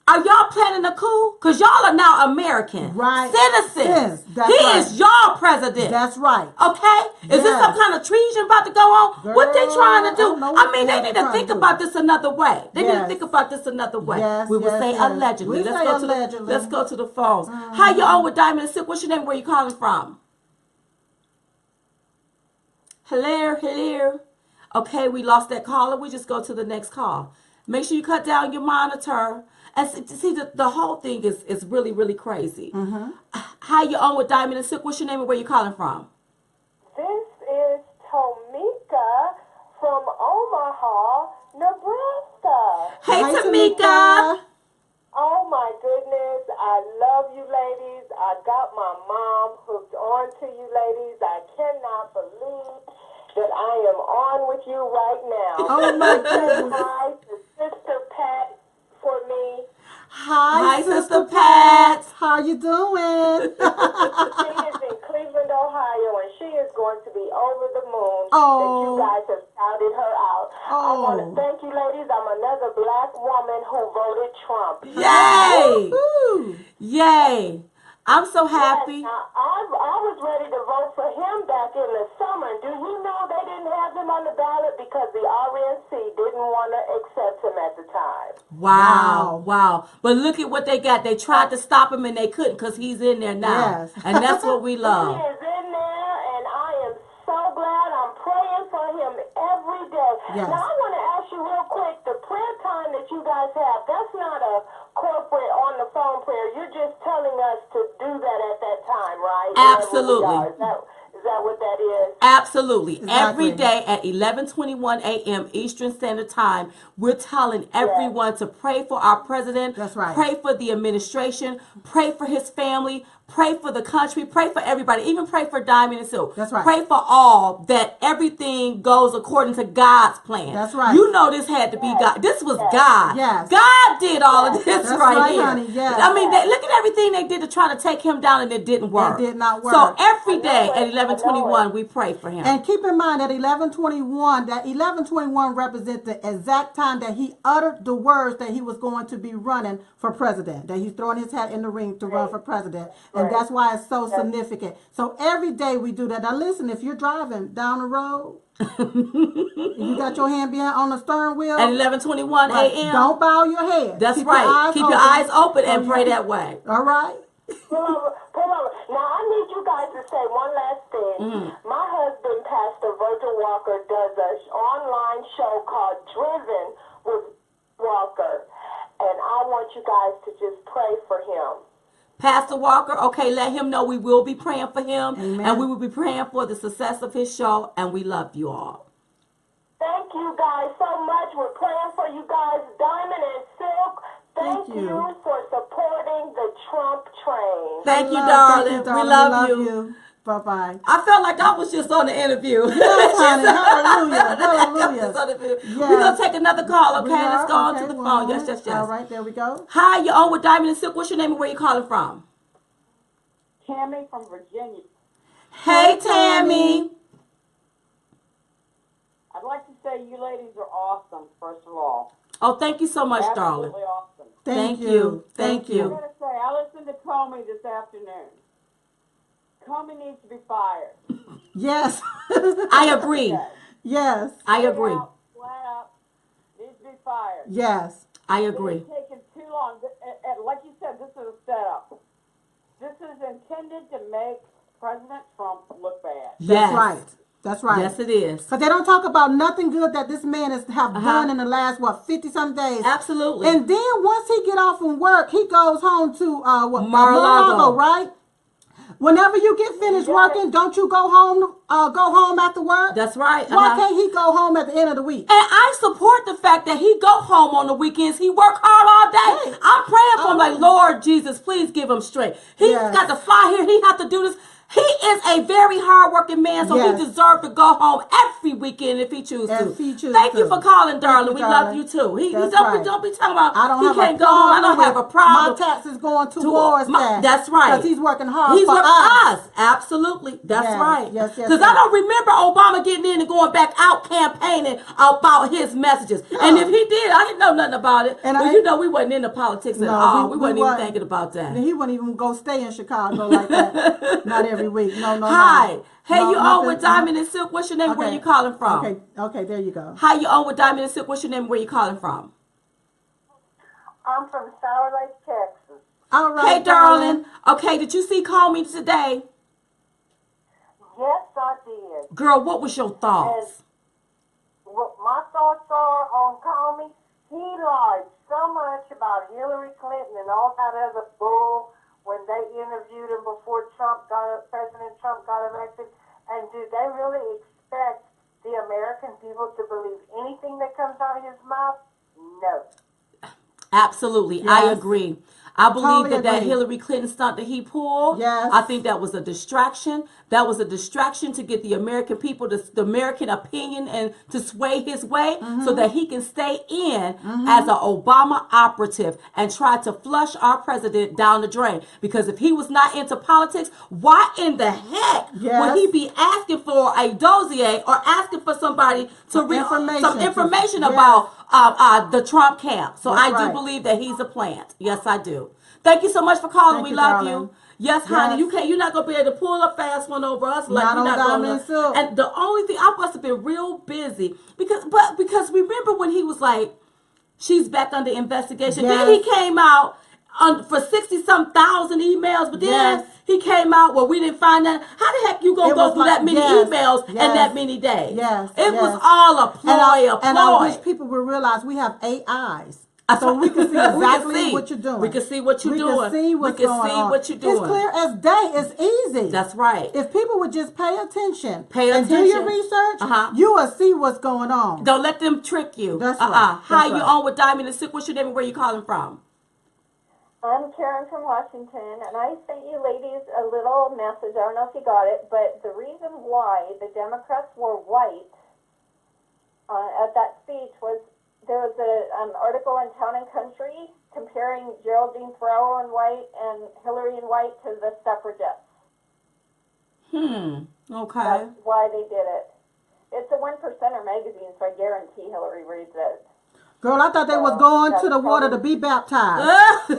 Are y'all planning a coup? Because y'all are now American Right. citizens. That's He right. is your president. That's right. Okay? Is this some Yes. kind of treason about to go on? What they trying to Girl, I do? don't know what I mean, the they hell need they to trying think to do. about this another way. They need to Yes. think about this another way. Yes, We would yes, say yes. allegedly. We Let's say go to allegedly. let's go to the phones. How you on with Diamond and Silk? What's your name? Where you calling from? Hello. Okay, we lost that caller. We just go to the next call. Make sure you cut down your monitor. And see, the whole thing is really, really crazy. How you on with Diamond and Silk? What's your name and where you calling from? This is Tomika from Omaha, Nebraska. Hey, Hi, Tamika. Oh my goodness, I love you ladies. I got my mom hooked on to you ladies. I cannot believe that I am on with you right now. Oh my goodness. Hi to Sister Pat for me. Hi, Sister Sister Pat. Pat. How you doing? She is in Cleveland, Ohio, and she is going to be over the moon that you Oh. guys have shouted her out. I want to Oh. thank you, ladies. I'm another black woman who voted Trump. Yay! Woo. Yay! I'm so happy. Yes, now, I was ready to vote for him back in the summer. Do you know they didn't have him on the ballot because the RNC didn't want to accept him at the time? Wow. But look at what they got. They tried to stop him and they couldn't because he's in there now. Yes. And that's what we He love. is in there, and I am so glad. I'm praying for him every day. Yes. Now, I want to ask you real quick, the prayer time that you guys have, that's not a corporate on the phone prayer. You're just telling us to do that at that time, right? Absolutely. Wherever we are. Is that what that is? Absolutely. Exactly. Every day at 11:21 a.m. Eastern Standard Time, we're telling everyone to pray for our president. That's right. Pray for the administration. Pray for his family. Pray for the country. Pray for everybody. Even pray for Diamond and Silk. That's right. Pray for all that everything goes according to God's plan. That's right. You know this had to be God. This was God. Yes. God did all of this That's right, right, here. honey. Yes. I mean, look at everything they did to try to take him down and it didn't work. did not work. So every day I at know it. 11:21, we pray for him. And keep in mind that 11:21 represents the exact time that he uttered the words that he was going to be running for president, that he's throwing his hat in the ring to run for president. And that's why it's so significant. So every day we do that. Now listen, if you're driving down the road, you got your hand behind on the steering wheel. At 11:21 a.m. Don't bow your head. That's Keep right. Keep your eyes open and pray that way. All right. Pull over. Now, I need you guys to say one last thing. My husband, Pastor Virgil Walker, does an online show called Driven with Walker. And I want you guys to just pray for him. Pastor Walker, okay, let him know we will be praying for him. Amen. And we will be praying for the success of his show. And we love you all. Thank you guys so much. We're praying for you guys. Diamond and Silk, thank Thank you. you for supporting the Trump train. Thank you, Thank you, darling. We love you. Bye-bye. I felt like I was just on the interview. Yes, honey. Hallelujah. Just Hallelujah. on the interview. Yes. We're going to take another call, okay? We are? Let's go on Okay, to the one phone. moment. Yes. All right, there we go. Hi, you're on with Diamond and Silk. What's your name and where you calling from? Tammy from Virginia. Hey, Tammy. I'd like to say you ladies are awesome, first of all. Oh, thank you so much, darling. Absolutely awesome. Thank you. Thank I you. gotta say, I listened to Comey this afternoon. Comey needs to be fired. Yes. I agree. Okay. Yes. I agree. Flat out, needs to be fired. Yes. I agree. It's taken too long. And like you said, this is a setup. This is intended to make President Trump look bad. Yes. That's right. That's right. Yes, it is. Because they don't talk about nothing good that this man has done in the last, 50-some days. Absolutely. And then once he get off from work, he goes home to Mar-a-Lago. right? Whenever you get finished working, don't you go home after work? That's right. Why can't he go home at the end of the week? And I support the fact that he go home on the weekends. He work hard all day. I'm praying for him like, Lord Jesus, please give him strength. He's Yes. got to fly here. He have to do this. He is a very hardworking man, so Yes. he deserves to go home every weekend if he chooses to. If he chooses Thank you to. for calling, Thank darling. you, We darling. love you too. He That's don't, right. don't be talking about I don't he have can't a go home. I don't problem have a with problem. my taxes going towards that. That's right. Because he's working hard He's for with us. Absolutely. That's Yes, right. yes, yes, Because I yes. don't remember Obama getting in and going back out campaigning about his messages. And if he did, I didn't know nothing about it. And Well, I- you know, we wasn't into politics at all. We wasn't even wasn't. thinking about that. He wouldn't even go stay in Chicago like that. Not every week. No. Hi. Hey, No, you on nothing- with Diamond and Silk? What's your name? Where Okay. you calling from? Okay, there you go. Hi, you on with Diamond and Silk? What's your name? Where you calling from? I'm from Sour Lake, Texas. All right, Hey, darling. Okay, did you see Comey today? Yes, I did. Girl, what was your thoughts? What my thoughts are on Comey, he lied so much about Hillary Clinton and all that other bull when they interviewed him before President Trump got elected. And do they really expect the American people to believe anything that comes out of his mouth? No. Absolutely. I Yes. agree. I believe Totally that agree. Hillary Clinton stunt that he pulled, Yes. I think that was a distraction. That was a distraction to get the American people, the American opinion, and to sway his way so that he can stay in as an Obama operative and try to flush our president down the drain. Because if he was not into politics, why in the heck Yes. would he be asking for a dossier or asking for somebody to read some information Yes. about the Trump camp? So That's I do right. believe that he's a plant. Yes, I do. Thank you so much for calling. Thank We you, love darling. you. Yes, honey. Yes. You're not gonna be able to pull a fast one over us. Like Not we're on not Diamond gonna. and Silk. And the only thing I must have been real busy because remember when he was like, she's back under investigation. Then he Yes. came out for 60-some thousand emails, but then Yes. he came out. Well, we didn't find that. How the heck you gonna It go was through like- that many yes, emails in yes, that many days? yes, It was yes. all a ploy, And I wish ploy. people would realize we have 8 eyes. That's So right. we can see We can exactly see. what you're doing. We can see what you're doing. We can see what's We can going see on. what you're doing. It's clear as day. It's easy. That's right. If people would just pay attention, Pay and do your attention. research, Uh-huh. you will see what's going on. Don't let them trick you. That's right. Hi, That's you right. on with Diamond and Silk? What's your name and where you calling from? I'm Karen from Washington, and I sent you ladies a little message. I don't know if you got it, but the reason why the Democrats were white at that speech was there was an article in Town and Country comparing Geraldine Ferraro in white and Hillary in white to the suffragettes. Okay. That's why they did it. It's a 1%er magazine, so I guarantee Hillary reads it. Girl, I thought they was going to the water to be baptized.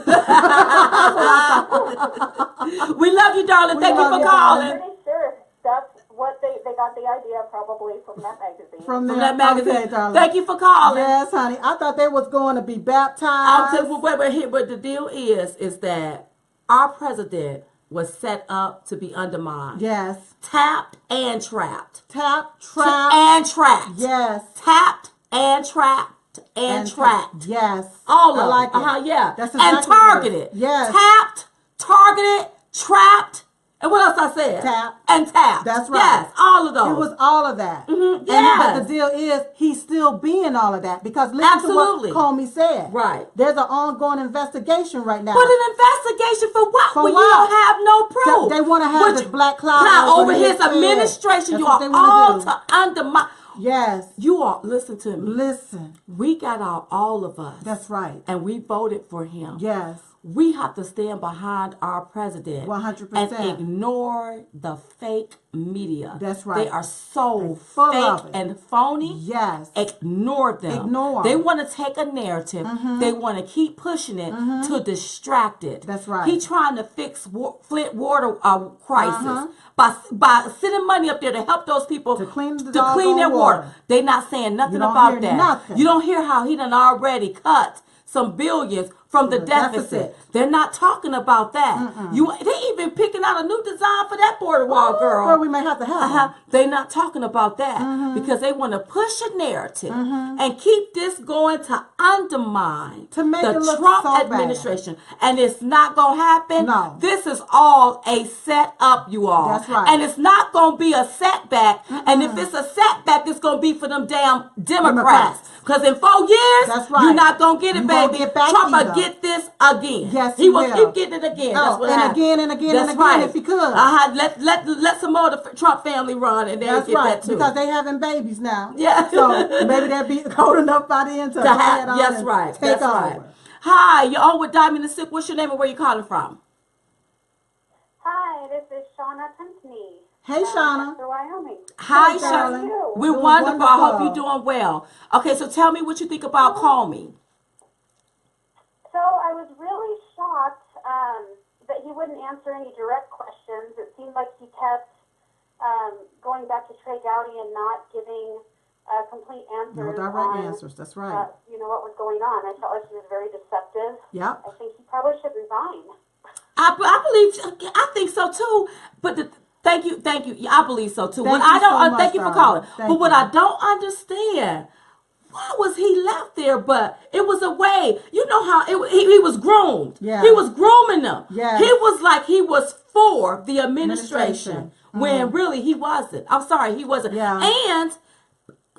We love you, darling. We Thank you love for you, calling. I'm pretty sure that's what they got the idea probably from that magazine. From From that magazine. Okay, darling. Thank you for calling. Yes, honey. I thought they was going to be I'll baptized. tell you what the deal is that our president was set up to be undermined. Yes. Tapped and trapped. Tap, trap. And trapped. Yes. Tapped and trapped and trapped. Yes. All of I like them. it. Yeah. That's and exactly what it targeted. is. Yes. Tapped, targeted, trapped, and what else I said? Tap. And tapped. That's right. Yes, all of those. It was all of that. yes. But the deal is, he's still being all of that. Because listen Absolutely. to what Comey said. Right. There's an ongoing investigation right now. But an investigation for what? For when what? you don't have no proof. They want to have Which- this black cloud over his head. administration. That's You what are they wanna all do. to undermine. Yes. You are, listen to me. Listen. We got out all of us. That's right. And we voted for him. Yes. We have to stand behind our president 100%. and ignore the fake media. That's right. They are so full fake of it. and phony. Yes. Ignore them. Ignore 'em. They want to take a narrative. They want to keep pushing it to distract it. That's right. He trying to fix Flint water crisis by sending money up there to help those people To clean the their doggone water. water. They not saying nothing You don't about hear that. nothing. You don't hear how he done already cut some billions from the deficit. They're not talking about that. They even picking out a new design for that border wall, girl. Girl, we may have to have one. They're not talking about that because they want to push a narrative and keep this going to undermine To make the it look Trump so bad. administration. And it's not going to happen. No. This is all a setup, you all. That's right. And it's not going to be a setback. And if it's a setback, it's going to be for them damn Democrats. Because in 4 years, That's right. you're not going to get it, You won't baby. get back Trump will either. get get this again. Yes, he will will. keep getting it again. Oh, That's what and happened. again and again That's and again right. if he could. Let some more of the Trump family run, and they'll That's get right, that too. because they having babies now. Yeah. So maybe they'll be cold enough by then to go ahead on Yes, and right. take That's over. right. Hi, you're on with Diamond and Silk. What's your name and where you calling from? Hi, this is Shauna Pinkney. Hey, Shauna. After Wyoming. Hi, Hey, Shauna. darling. We're Doing wonderful. I hope wonderful. you're doing well. Okay, so tell me what you think about Comey. So I was really shocked that he wouldn't answer any direct questions. It seemed like he kept going back to Trey Gowdy and not giving complete answers. No direct on, answers. That's right. what was going on. I felt like he was very deceptive. Yep. I think he probably should resign. I think so too. But thank you. Yeah, I believe so too. Thank What I you don't, so much, thank you for darling. calling. Thank But what you. I don't understand, why was he left there? But it was a way. You know how he was groomed. Yeah. He was grooming them. Yeah. He was like he was for the administration Administration. when really he wasn't. I'm sorry, he wasn't. Yeah. And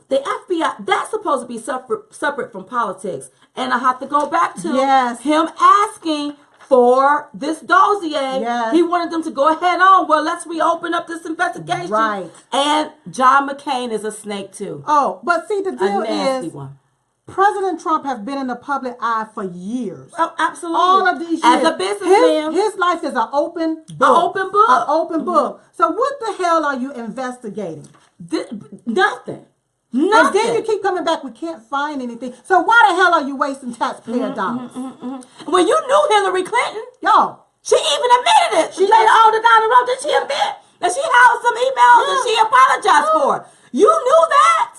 the FBI, that's supposed to be separate from politics. And I have to go back to Yes. him asking for this dossier. Yes. He wanted them to go ahead on. Well, let's reopen up this investigation. Right. And John McCain is a snake too. Oh, but see, the A deal nasty is one. President Trump has been in the public eye for years. Oh, absolutely. All of these years. As a businessman. His life is an open book. An open book. An open book. So what the hell are you investigating? Nothing. And Nothing. then you keep coming back, we can't find anything. So why the hell are you wasting taxpayer dollars? When you knew Hillary Clinton, Yo, she even admitted it. She later on down the road that she admit that she had some emails and she apologized for it. You knew that.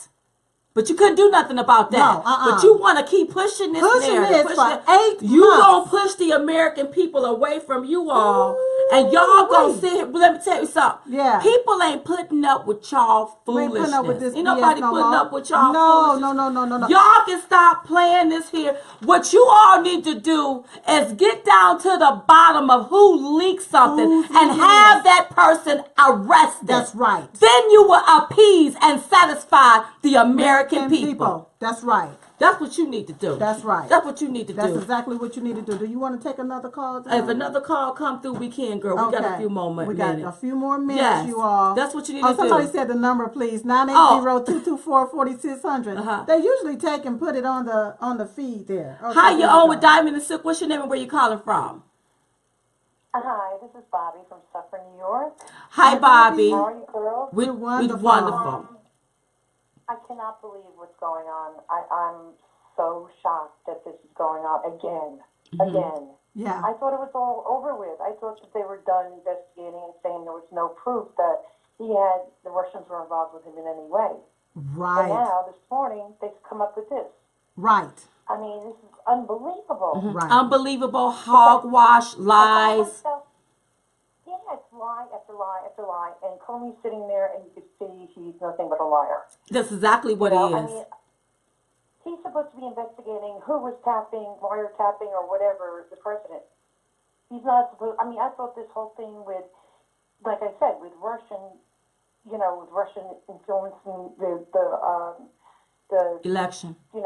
But you couldn't do nothing about that. No, But you want to keep pushing this narrative. this for 8 You months. gonna push the American people away from you all, and y'all gonna sit here. Let me tell you something. Yeah. People ain't putting up with y'all We ain't foolishness. putting up with this Ain't BS nobody no putting more. up with y'all No, foolishness. no. Y'all can stop playing this here. What you all need to do is get down to the bottom of who leaked something Who's and leaking have this? that person arrested. That's right. Then you will appease and satisfy the American people. That's right. That's what you need to do. That's right. That's what you need to That's do. exactly what you need to do. Do you want to take another call? If another call come through, we can, girl. We got a few more minutes. We got a few more minutes, Yes. you all. That's what you need Oh, to do. somebody said the number, please. 980-224-4600. Uh-huh. They usually take and put it on the feed there. Okay, Hi, there you we on go. with Diamond and Silk. What's your name and where you calling from? Hi, this is Bobby from Suffern, New York. Hi, Bobby. How are you, girls? We're wonderful. wonderful. I cannot believe what's going on. I'm so shocked that this is going on again. Again. Yeah. I thought it was all over with. I thought that they were done investigating and saying there was no proof that the Russians were involved with him in any way. And Right. now, this morning, they've come up with this. Right. I mean, this is unbelievable. Right. Unbelievable hogwash lies. Yeah, it's lie after lie after lie. And Comey's sitting there, and you can see he's nothing but a liar. That's exactly what You know, he I is. mean, he's supposed to be investigating who was wiretapping or whatever the president. He's not supposed. I mean, I thought this whole thing with, like I said, with Russian influencing the Election. his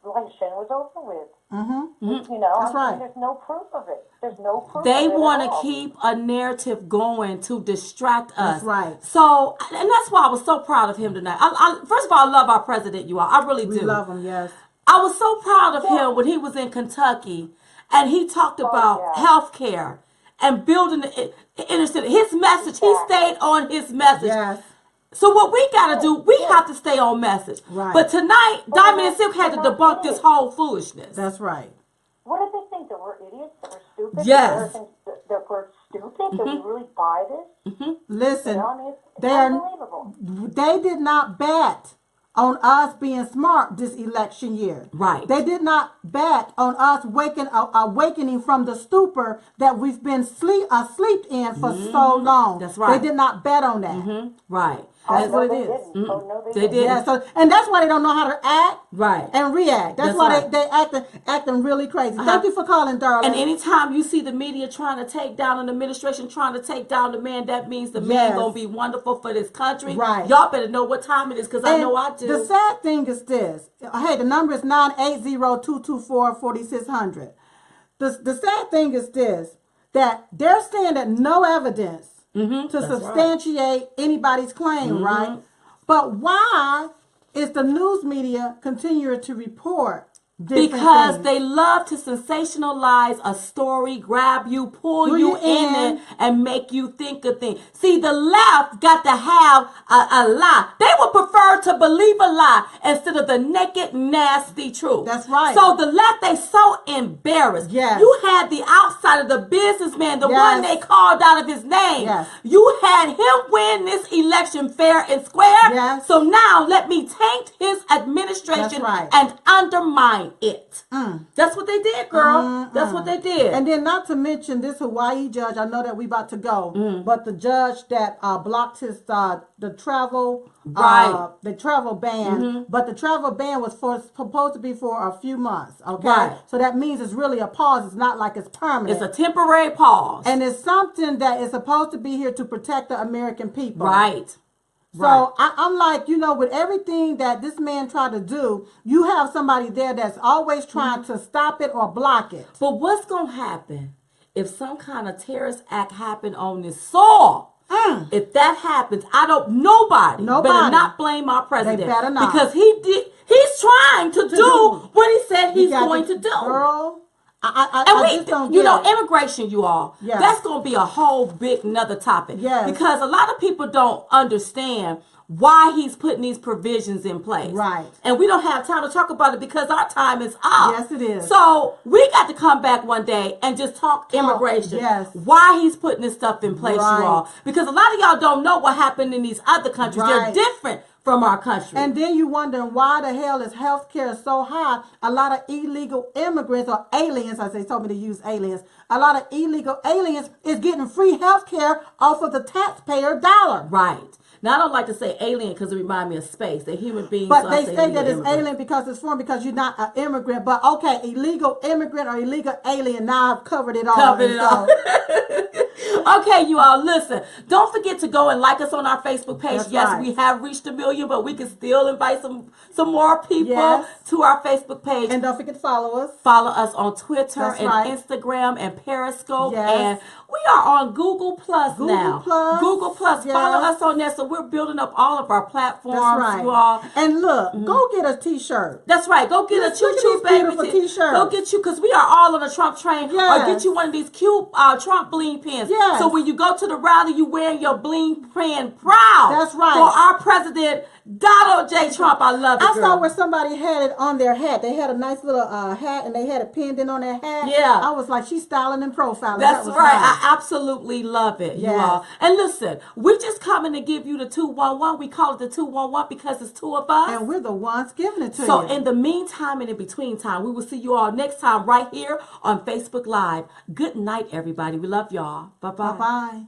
election was over with. Mm-hmm. That's right. There's no proof of it. There's no proof. They of it want at to all. keep a narrative going to distract us. That's right. So, and that's why I was so proud of him tonight. First of all, I love our president, you all. I really We do. love them, yes. I was so proud of him when he was in Kentucky and he talked about health care and building the inner city. His message, he stayed on his message. Yes. So what we got to do, we have to stay on message. Right. But tonight, Diamond and Silk had to debunk this whole foolishness. That's right. What did they think? That we're idiots? That we're stupid? Yes. That we're stupid? That we really buy this? Listen, I mean, it's they are- unbelievable. they did not bet on us being smart this election year. Right. They did not bet on us awakening from the stupor that we've been asleep in for so long. That's right. They did not bet on that. Right. That's No, what it they is. didn't. Oh, no, they They didn't. didn't. Yeah, so and that's why they don't know how to act Right. and react. That's That's why right. they acting really crazy. Thank you for calling, darling. And anytime you see the media trying to take down an administration, trying to take down the man, that means the Yes. man gonna be wonderful for this country. Right. Y'all better know what time it is, because I And know I do. The sad thing is this. Hey, the number is 980-224-4600. the sad thing is this, that they're saying that no evidence to substantiate anybody's claim, right? But why is the news media continuing to report different Because things? they love to sensationalize a story, grab you, pull you in it, and make you think a thing. See, the left got to have a lie. They would prefer to believe a lie instead of the naked, nasty truth. That's right. So the left, they so embarrassed. Yes. You had the outsider, the businessman, the Yes. one they called out of his name. Yes. You had him win this election fair and square. Yes. So now let me taint his administration That's right. and undermine it. That's what they did, girl. That's what they did. And then not to mention this Hawaii judge, I know that we about to go, but the judge that blocked his the travel the travel ban, but the travel ban was supposed to be for a few months, okay? Right. So that means it's really a pause. It's not like it's permanent. It's a temporary pause. And it's something that is supposed to be here to protect the American people. Right. So I'm like, with everything that this man tried to do, you have somebody there that's always trying to stop it or block it. But what's going to happen if some kind of terrorist act happened on this soil? If that happens, nobody better not blame our president. They better not. Because he's trying to do what he said he's going to do. Girl, I just don't get it. Immigration, you all, Yes. that's going to be a whole big another topic. Yes. Because a lot of people don't understand why he's putting these provisions in place. Right. And we don't have time to talk about it because our time is up. Yes, it is. So we got to come back one day and just talk immigration. Yes. Why he's putting this stuff in place, Right. you all. Because a lot of y'all don't know what happened in these other countries. Right. They're different from our country. And then you wondering why the hell is health care so high? A lot of illegal immigrants or aliens, as they told me to use aliens, a lot of illegal aliens is getting free health care off of the taxpayer dollar. Right. Now, I don't like to say alien because it reminds me of space. They're human beings. But so I they say that it's immigrant. alien because it's foreign, because you're not an immigrant. But okay, illegal immigrant or illegal alien, now I've covered it all. Covered it all. Okay, you all, listen. Don't forget to go and like us on our Facebook page. That's yes, right. we have reached 1 million, but we can still invite some more people Yes. to our Facebook page. And don't forget to follow us. Follow us on Twitter That's and right. Instagram and Periscope. Yes. And we are on Google Plus now. Plus. Google Plus. Yes. Follow us on there. So we're building up all of our platforms, That's right. you all. And look, go get a t-shirt. That's right. Go get a Look at choo-choo these baby beautiful t-shirts. Go get you, because we are all on a Trump train. Or Yes. get you one of these cute Trump bling pins. Yes. So when you go to the rally, you wearing your bling pin proud. That's right. For our president, Donald J. Trump. I love it, I girl. saw where somebody had it on their hat. They had a nice little hat, and they had it pinned in on their hat. Yeah. I was like, she's styling and profiling. That's That was right. nice. I absolutely love it, you Yes. all. And listen, we're just coming to give you the 211. We call it the 211 because it's two of us. And we're the ones giving it to So you. in the meantime and in between time, we will see you all next time right here on Facebook Live. Good night, everybody. We love y'all. Bye-bye. Bye-bye.